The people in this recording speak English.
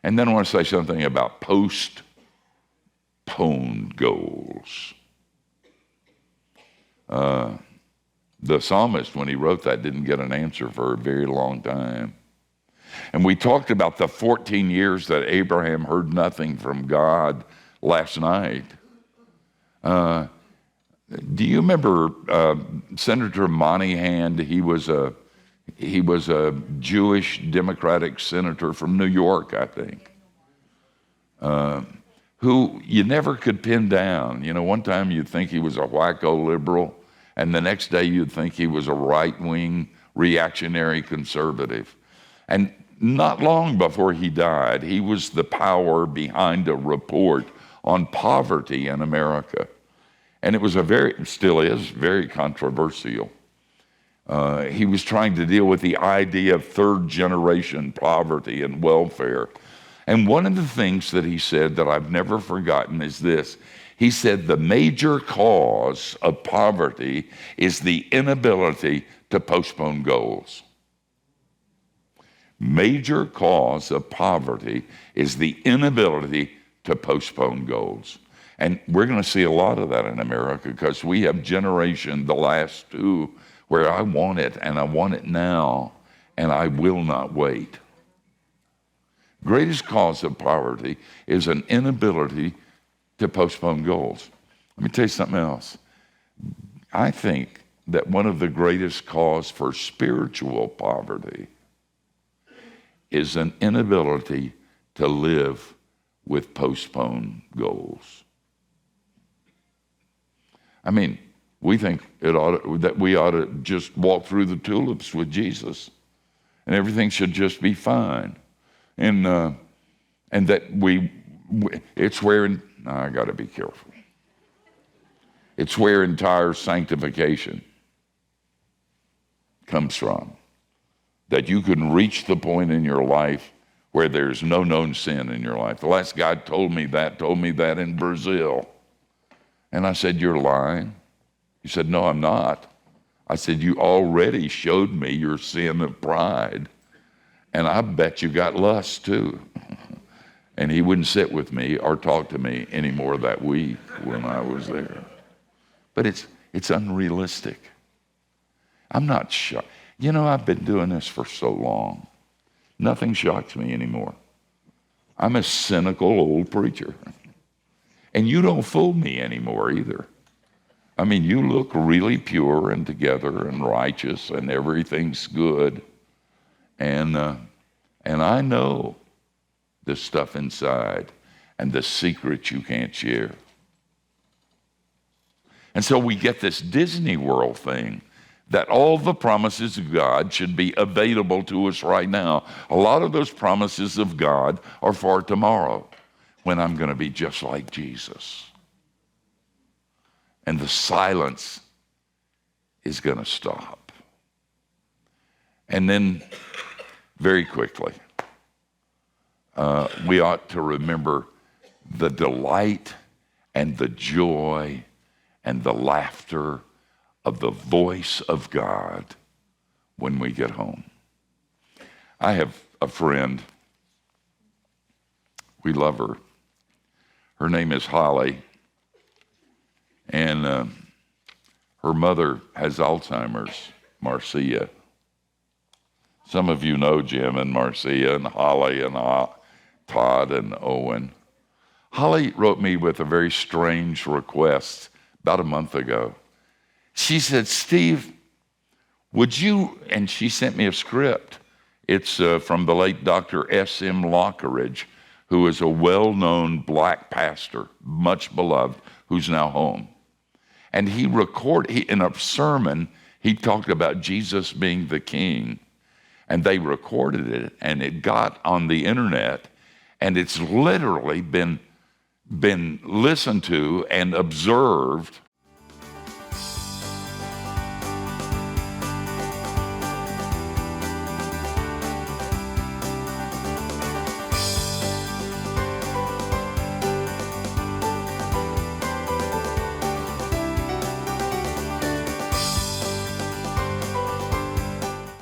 And then I want to say something about postponed goals. The psalmist, when he wrote that, didn't get an answer for a very long time. And we talked about the 14 years that Abraham heard nothing from God last night. Do you remember Senator Monahan? He was a Jewish Democratic senator from New York, I think, who you never could pin down. You know, one time you'd think he was a wacko liberal, and the next day you'd think he was a right-wing reactionary conservative. And not long before he died, he was the power behind a report on poverty in America. And it was still is, very controversial. He was trying to deal with the idea of third-generation poverty and welfare. And one of the things that he said that I've never forgotten is this. He said the major cause of poverty is the inability to postpone goals. Major cause of poverty is the inability to postpone goals. And we're going to see a lot of that in America because we have generation, the last two, where I want it and I want it now and I will not wait. Greatest cause of poverty is an inability to postpone goals. Let me tell you something else. I think that one of the greatest cause for spiritual poverty is an inability to live with postponed goals. I mean, we think that we ought to just walk through the tulips with Jesus and everything should just be fine. And that it's where, I got to be careful. It's where entire sanctification comes from. That you can reach the point in your life where there's no known sin in your life. The last guy told me that in Brazil. And I said, you're lying. He said, no, I'm not. I said, you already showed me your sin of pride. And I bet you got lust too. And he wouldn't sit with me or talk to me anymore that week when I was there. But it's unrealistic. I'm not shocked. You know, I've been doing this for so long. Nothing shocks me anymore. I'm a cynical old preacher. And you don't fool me anymore either. I mean, you look really pure and together and righteous and everything's good. And I know the stuff inside and the secrets you can't share. And so we get this Disney World thing that all the promises of God should be available to us right now. A lot of those promises of God are for tomorrow when I'm going to be just like Jesus. And the silence is going to stop. And then very quickly, we ought to remember the delight and the joy and the laughter of the voice of God when we get home. I have a friend. We love her. Her name is Holly. And her mother has Alzheimer's, Marcia. Some of you know Jim and Marcia and Holly and Todd and Owen. Holly wrote me with a very strange request about a month ago. She said, Steve, would you, and she sent me a script. It's from the late Dr. S.M. Lockridge, who is a well-known black pastor, much beloved, who's now home. And in a sermon, he talked about Jesus being the king. And they recorded it, and it got on the internet, and it's literally been listened to and observed